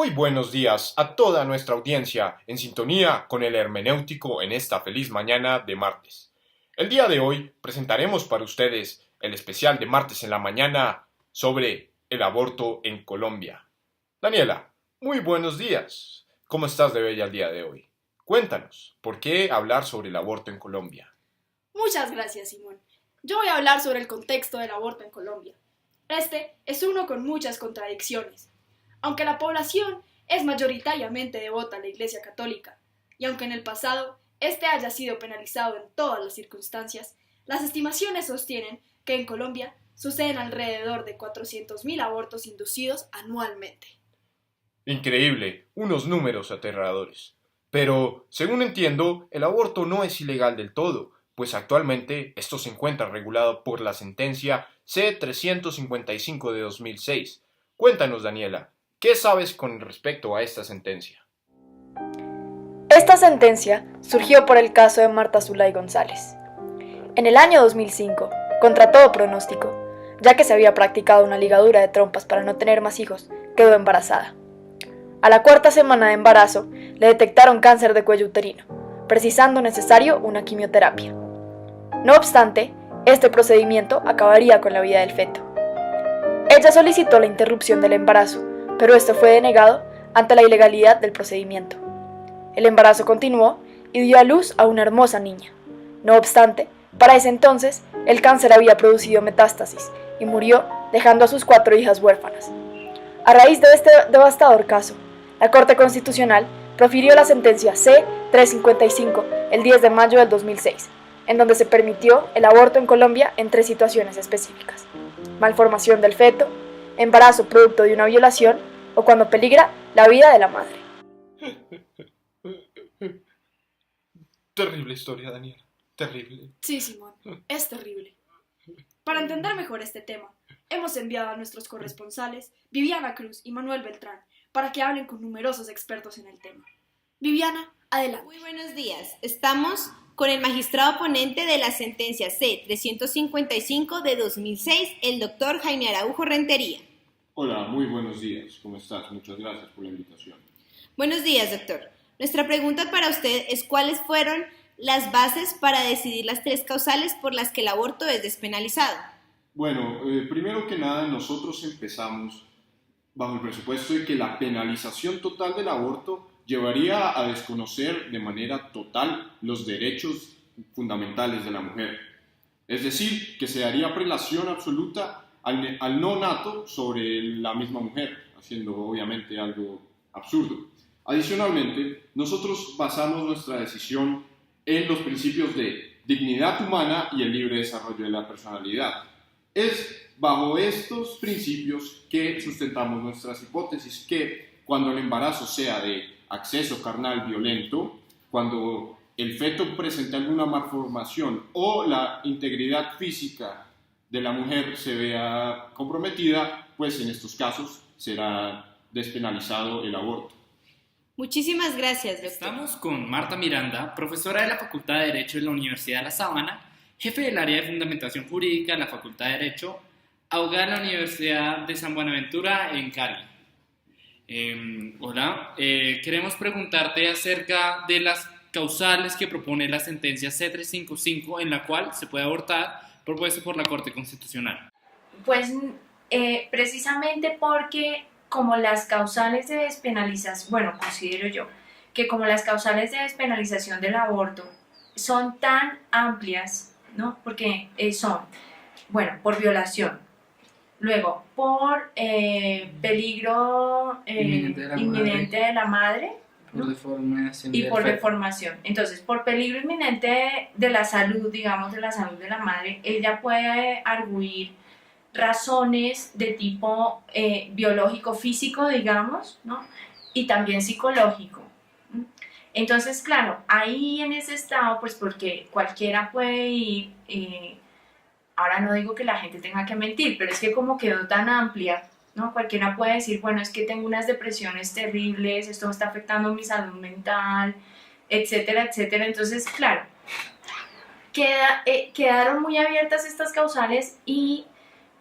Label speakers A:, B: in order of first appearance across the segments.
A: Muy buenos días a toda nuestra audiencia en sintonía con el hermenéutico en esta feliz mañana de martes. El día de hoy presentaremos para ustedes el especial de martes en la mañana sobre el aborto en Colombia. Daniela, muy buenos días. ¿Cómo estás de bella el día de hoy? Cuéntanos, ¿por qué hablar sobre el aborto en Colombia?
B: Muchas gracias, Simón. Yo voy a hablar sobre el contexto del aborto en Colombia. Este es uno con muchas contradicciones. Aunque la población es mayoritariamente devota a la Iglesia Católica, y aunque en el pasado este haya sido penalizado en todas las circunstancias, las estimaciones sostienen que en Colombia suceden alrededor de 400.000 abortos inducidos anualmente.
A: Increíble, unos números aterradores. Pero, según entiendo, el aborto no es ilegal del todo, pues actualmente esto se encuentra regulado por la sentencia C-355 de 2006. Cuéntanos, Daniela, ¿qué sabes con respecto a esta sentencia?
C: Esta sentencia surgió por el caso de Marta Zulay González. En el año 2005, contra todo pronóstico, ya que se había practicado una ligadura de trompas para no tener más hijos, quedó embarazada. A la cuarta semana de embarazo, le detectaron cáncer de cuello uterino, precisando necesario una quimioterapia. No obstante, este procedimiento acabaría con la vida del feto. Ella solicitó la interrupción del embarazo, pero esto fue denegado ante la ilegalidad del procedimiento. El embarazo continuó y dio a luz a una hermosa niña. No obstante, para ese entonces, el cáncer había producido metástasis y murió, dejando a sus 4 hijas huérfanas. A raíz de este devastador caso, la Corte Constitucional profirió la sentencia C-355 el 10 de mayo del 2006, en donde se permitió el aborto en Colombia en 3 situaciones específicas: malformación del feto, embarazo producto de una violación o cuando peligra la vida de la madre.
A: Terrible historia, Daniela. Terrible.
B: Sí, Simón, es terrible. Para entender mejor este tema, hemos enviado a nuestros corresponsales, Viviana Cruz y Manuel Beltrán, para que hablen con numerosos expertos en el tema. Viviana, adelante.
D: Muy buenos días. Estamos con el magistrado ponente de la sentencia C-355 de 2006, el doctor Jaime Araujo Rentería.
A: Hola, muy buenos días. ¿Cómo estás? Muchas gracias por la invitación.
D: Buenos días, doctor. Nuestra pregunta para usted es ¿cuáles fueron las bases para decidir las 3 causales por las que el aborto es despenalizado?
A: Bueno, primero que nada, nosotros empezamos bajo el presupuesto de que la penalización total del aborto llevaría a desconocer de manera total los derechos fundamentales de la mujer. Es decir, que se daría prelación absoluta al no nato sobre la misma mujer, haciendo obviamente algo absurdo. Adicionalmente, nosotros basamos nuestra decisión en los principios de dignidad humana y el libre desarrollo de la personalidad. Es bajo estos principios que sustentamos nuestras hipótesis que cuando el embarazo sea de acceso carnal violento, cuando el feto presente alguna malformación o la integridad física de la mujer se vea comprometida, pues en estos casos será despenalizado el aborto.
D: Muchísimas gracias, doctor.
E: Estamos con Marta Miranda, profesora de la Facultad de Derecho de la Universidad de La Sabana, jefe del área de Fundamentación Jurídica de la Facultad de Derecho, abogada de la Universidad de San Buenaventura en Cali. Hola, queremos preguntarte acerca de las causales que propone la sentencia C-355 en la cual se puede abortar, propuesto por la Corte Constitucional.
F: Pues precisamente porque como las causales de despenalización, bueno, considero yo que como las causales de despenalización del aborto son tan amplias, ¿no? Porque son, bueno, por violación, luego por peligro inminente de la madre,
E: Por deformación
F: y por deformación. Entonces, por peligro inminente de la salud, digamos, de la salud de la madre, ella puede arguir razones de tipo biológico, físico, digamos, ¿no? Y también psicológico. Entonces, claro, ahí en ese estado, pues porque cualquiera puede ir, ahora no digo que la gente tenga que mentir, pero es que como quedó tan amplia, ¿no? Cualquiera puede decir, bueno, es que tengo unas depresiones terribles, esto me está afectando mi salud mental, etcétera, etcétera. Entonces, claro, quedaron muy abiertas estas causales y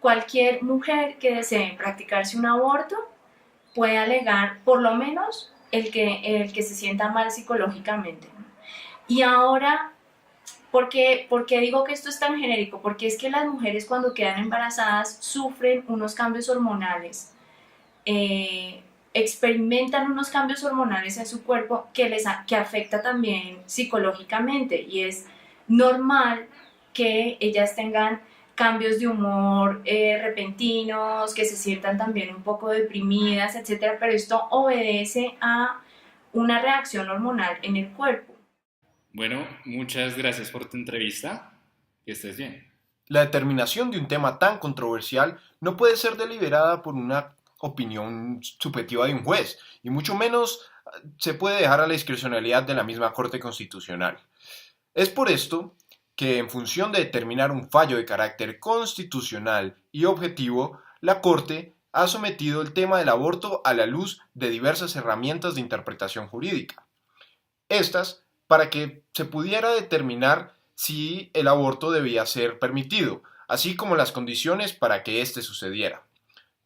F: cualquier mujer que desee practicarse un aborto puede alegar por lo menos el que se sienta mal psicológicamente, ¿no? Y ahora, ¿por qué digo que esto es tan genérico? Porque es que las mujeres cuando quedan embarazadas sufren unos cambios hormonales, experimentan unos cambios hormonales en su cuerpo que afecta también psicológicamente, y es normal que ellas tengan cambios de humor repentinos, que se sientan también un poco deprimidas, etcétera, pero esto obedece a una reacción hormonal en el cuerpo.
E: Bueno, muchas gracias por tu entrevista. Que estés bien.
A: La determinación de un tema tan controversial no puede ser deliberada por una opinión subjetiva de un juez, y mucho menos se puede dejar a la discrecionalidad de la misma Corte Constitucional. Es por esto que, en función de determinar un fallo de carácter constitucional y objetivo, la Corte ha sometido el tema del aborto a la luz de diversas herramientas de interpretación jurídica. Estas, para que se pudiera determinar si el aborto debía ser permitido, así como las condiciones para que éste sucediera.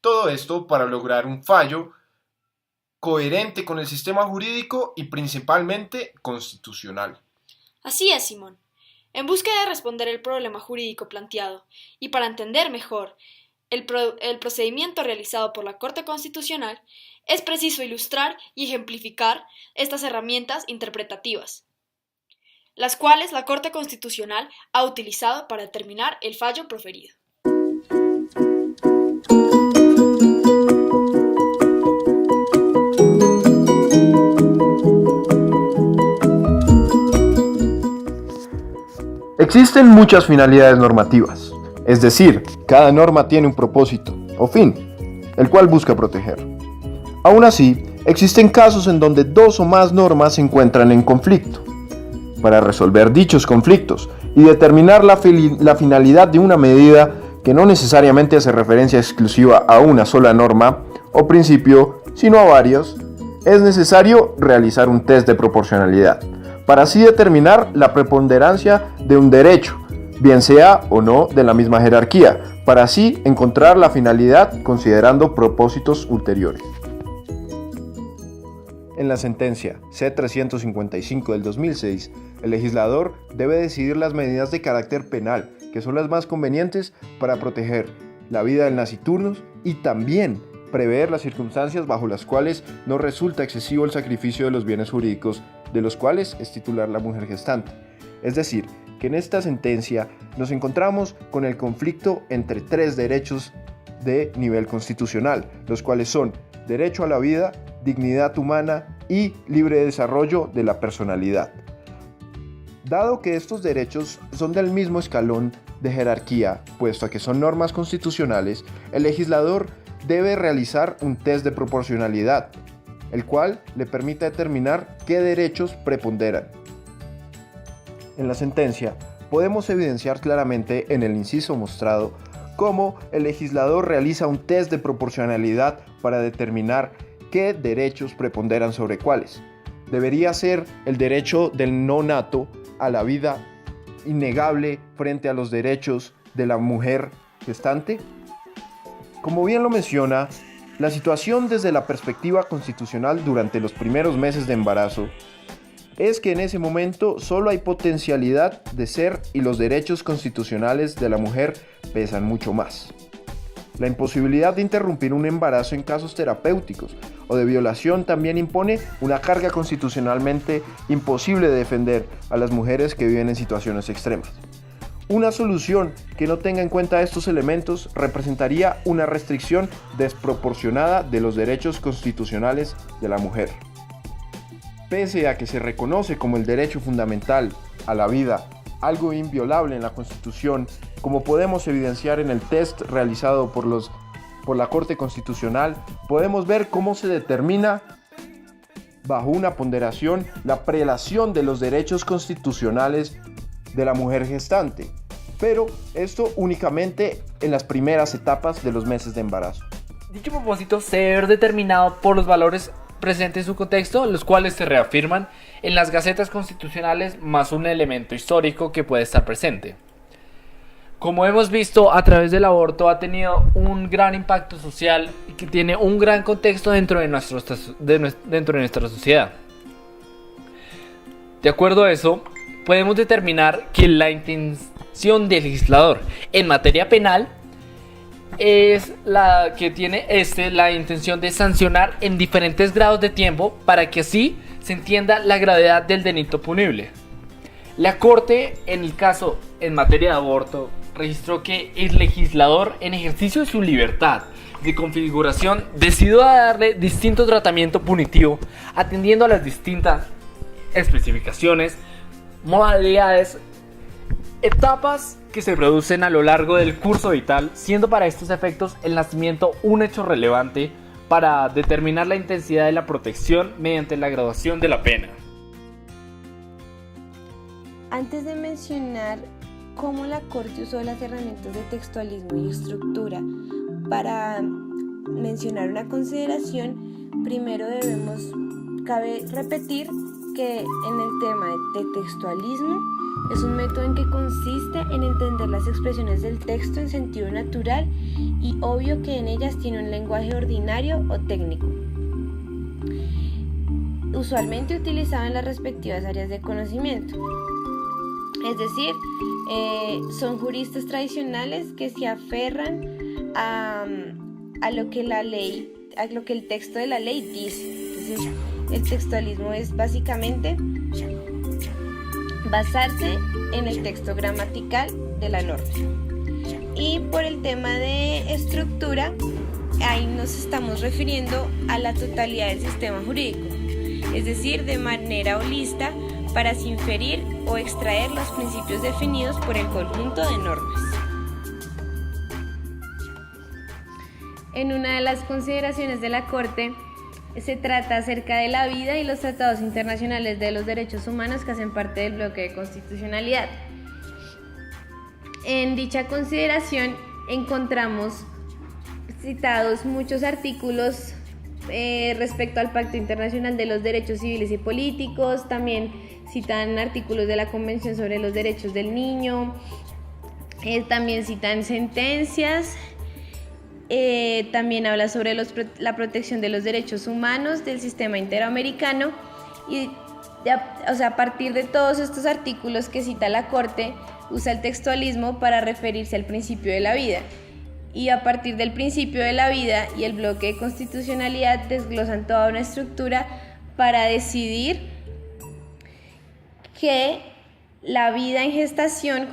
A: Todo esto para lograr un fallo coherente con el sistema jurídico y principalmente constitucional.
C: Así es, Simón. En búsqueda de responder el problema jurídico planteado y para entender mejor el procedimiento realizado por la Corte Constitucional, es preciso ilustrar y ejemplificar estas herramientas interpretativas, las cuales la Corte Constitucional ha utilizado para determinar el fallo proferido.
G: Existen muchas finalidades normativas, es decir, cada norma tiene un propósito o fin, el cual busca proteger. Aún así, existen casos en donde dos o más normas se encuentran en conflicto. Para resolver dichos conflictos y determinar la finalidad de una medida que no necesariamente hace referencia exclusiva a una sola norma o principio, sino a varios, es necesario realizar un test de proporcionalidad, para así determinar la preponderancia de un derecho, bien sea o no de la misma jerarquía, para así encontrar la finalidad considerando propósitos ulteriores. En la sentencia C-355 del 2006, el legislador debe decidir las medidas de carácter penal, que son las más convenientes para proteger la vida del naciturnus y también prever las circunstancias bajo las cuales no resulta excesivo el sacrificio de los bienes jurídicos de los cuales es titular la mujer gestante. Es decir, que en esta sentencia nos encontramos con el conflicto entre tres derechos de nivel constitucional, los cuales son derecho a la vida, dignidad humana y libre desarrollo de la personalidad. Dado que estos derechos son del mismo escalón de jerarquía, puesto a que son normas constitucionales, el legislador debe realizar un test de proporcionalidad, el cual le permite determinar qué derechos preponderan. En la sentencia, podemos evidenciar claramente en el inciso mostrado cómo el legislador realiza un test de proporcionalidad para determinar qué derechos preponderan sobre cuáles. Debería ser el derecho del no nato a la vida innegable frente a los derechos de la mujer gestante. Como bien lo menciona, la situación desde la perspectiva constitucional durante los primeros meses de embarazo es que en ese momento solo hay potencialidad de ser y los derechos constitucionales de la mujer pesan mucho más. La imposibilidad de interrumpir un embarazo en casos terapéuticos o de violación también impone una carga constitucionalmente imposible de defender a las mujeres que viven en situaciones extremas. Una solución que no tenga en cuenta estos elementos representaría una restricción desproporcionada de los derechos constitucionales de la mujer. Pese a que se reconoce como el derecho fundamental a la vida algo inviolable en la Constitución, como podemos evidenciar en el test realizado por la Corte Constitucional, podemos ver cómo se determina bajo una ponderación la prelación de los derechos constitucionales de la mujer gestante, pero esto únicamente en las primeras etapas de los meses de embarazo.
H: Dicho propósito se debe ver determinado por los valores presentes en su contexto, los cuales se reafirman en las gacetas constitucionales más un elemento histórico que puede estar presente. Como hemos visto, a través del aborto ha tenido un gran impacto social y que tiene un gran contexto dentro de nuestra sociedad. De acuerdo a eso, podemos determinar que la intención del legislador en materia penal es la que tiene la intención de sancionar en diferentes grados de tiempo para que así se entienda la gravedad del delito punible. La Corte, en el caso en materia de aborto, registró que el legislador, en ejercicio de su libertad de configuración, decidió darle distinto tratamiento punitivo, atendiendo a las distintas especificaciones, modalidades, etapas que se producen a lo largo del curso vital, siendo para estos efectos el nacimiento un hecho relevante para determinar la intensidad de la protección mediante la graduación de la pena.
D: Antes de mencionar cómo la Corte usó las herramientas de textualismo y estructura para mencionar una consideración, primero cabe repetir que en el tema de textualismo es un método en que consiste en entender las expresiones del texto en sentido natural y obvio que en ellas tiene un lenguaje ordinario o técnico, usualmente utilizado en las respectivas áreas de conocimiento. Es decir, son juristas tradicionales que se aferran a lo que el texto de la ley dice. Entonces, el textualismo es básicamente basarse en el texto gramatical de la norma. Y por el tema de estructura, ahí nos estamos refiriendo a la totalidad del sistema jurídico, es decir, de manera holista, para así inferir o extraer los principios definidos por el conjunto de normas. En una de las consideraciones de la Corte se trata acerca de la vida y los tratados internacionales de los derechos humanos que hacen parte del bloque de constitucionalidad. En dicha consideración encontramos citados muchos artículos respecto al Pacto Internacional de los Derechos Civiles y Políticos, también citan artículos de la Convención sobre los Derechos del Niño, también citan sentencias, también habla sobre la protección de los derechos humanos del sistema interamericano y a partir de todos estos artículos que cita la Corte, usa el textualismo para referirse al principio de la vida. Y a partir del principio de la vida y el bloque de constitucionalidad desglosan toda una estructura para decidir que la vida en gestación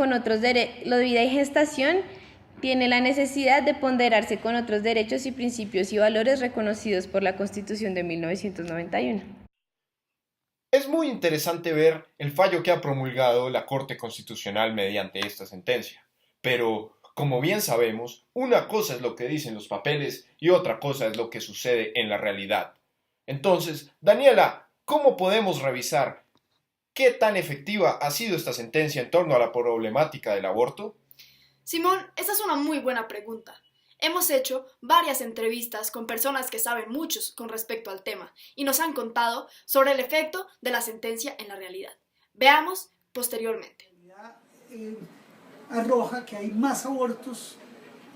D: tiene la necesidad de ponderarse con otros derechos y principios y valores reconocidos por la Constitución de 1991.
G: Es muy interesante ver el fallo que ha promulgado la Corte Constitucional mediante esta sentencia, pero como bien sabemos, una cosa es lo que dicen los papeles y otra cosa es lo que sucede en la realidad. Entonces, Daniela, ¿cómo podemos revisar qué tan efectiva ha sido esta sentencia en torno a la problemática del aborto?
B: Simón, esa es una muy buena pregunta. Hemos hecho varias entrevistas con personas que saben mucho con respecto al tema y nos han contado sobre el efecto de la sentencia en la realidad. Veamos posteriormente.
I: Arroja que hay más abortos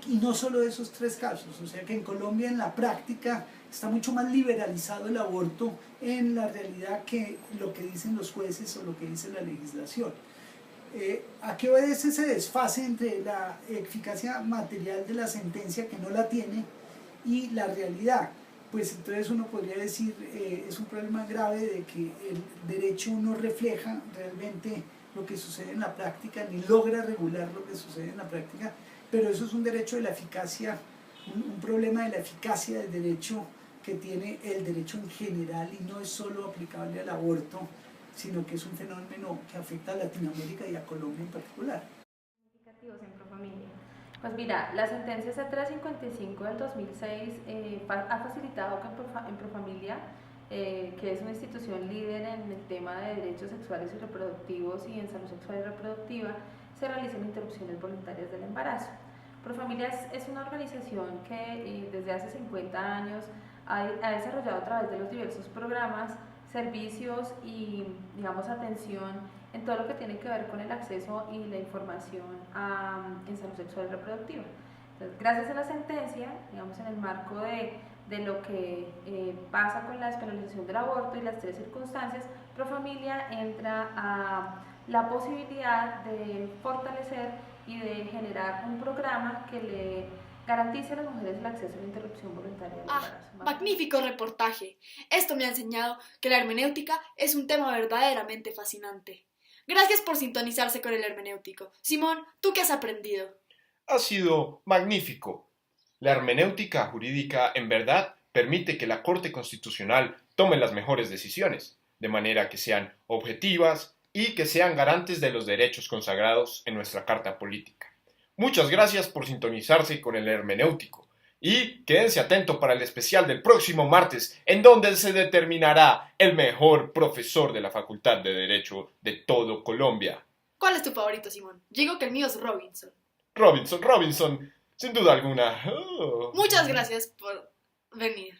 I: y no solo esos 3 casos, o sea que en Colombia en la práctica está mucho más liberalizado el aborto en la realidad que lo que dicen los jueces o lo que dice la legislación. ¿A qué obedece ese desfase entre la eficacia material de la sentencia, que no la tiene, y la realidad? Pues entonces uno podría decir es un problema grave de que el derecho no refleja realmente lo que sucede en la práctica, ni logra regular lo que sucede en la práctica, pero eso es un derecho de la eficacia, un problema de la eficacia del derecho que tiene el derecho en general y no es solo aplicable al aborto, sino que es un fenómeno que afecta a Latinoamérica y a Colombia en particular.
F: Pues mira, la sentencia C355 del 2006 ha facilitado que en Profamilia, que es una institución líder en el tema de derechos sexuales y reproductivos y en salud sexual y reproductiva, se realicen interrupciones voluntarias del embarazo. Profamilia es una organización que desde hace 50 años ha desarrollado a través de los diversos programas, servicios y, digamos, atención
J: en todo lo que tiene que ver con el acceso y la información en salud sexual y reproductiva. Entonces, gracias a la sentencia, digamos en el marco de lo que pasa con la despenalización del aborto y las tres circunstancias, Profamilia entra a la posibilidad de fortalecer y de generar un programa que le garantice a las mujeres el acceso a la interrupción voluntaria del embarazo.
B: Magnífico reportaje. Esto me ha enseñado que la hermenéutica es un tema verdaderamente fascinante. Gracias por sintonizarse con el hermenéutico. Simón, ¿tú qué has aprendido?
A: Ha sido magnífico. La hermenéutica jurídica en verdad permite que la Corte Constitucional tome las mejores decisiones, de manera que sean objetivas y que sean garantes de los derechos consagrados en nuestra Carta Política. Muchas gracias por sintonizarse con el hermenéutico y quédense atentos para el especial del próximo martes, en donde se determinará el mejor profesor de la Facultad de Derecho de todo Colombia.
B: ¿Cuál es tu favorito, Simón? Yo digo que el mío es Robinson.
A: Robinson, sin duda alguna. Oh.
B: Muchas gracias por venir.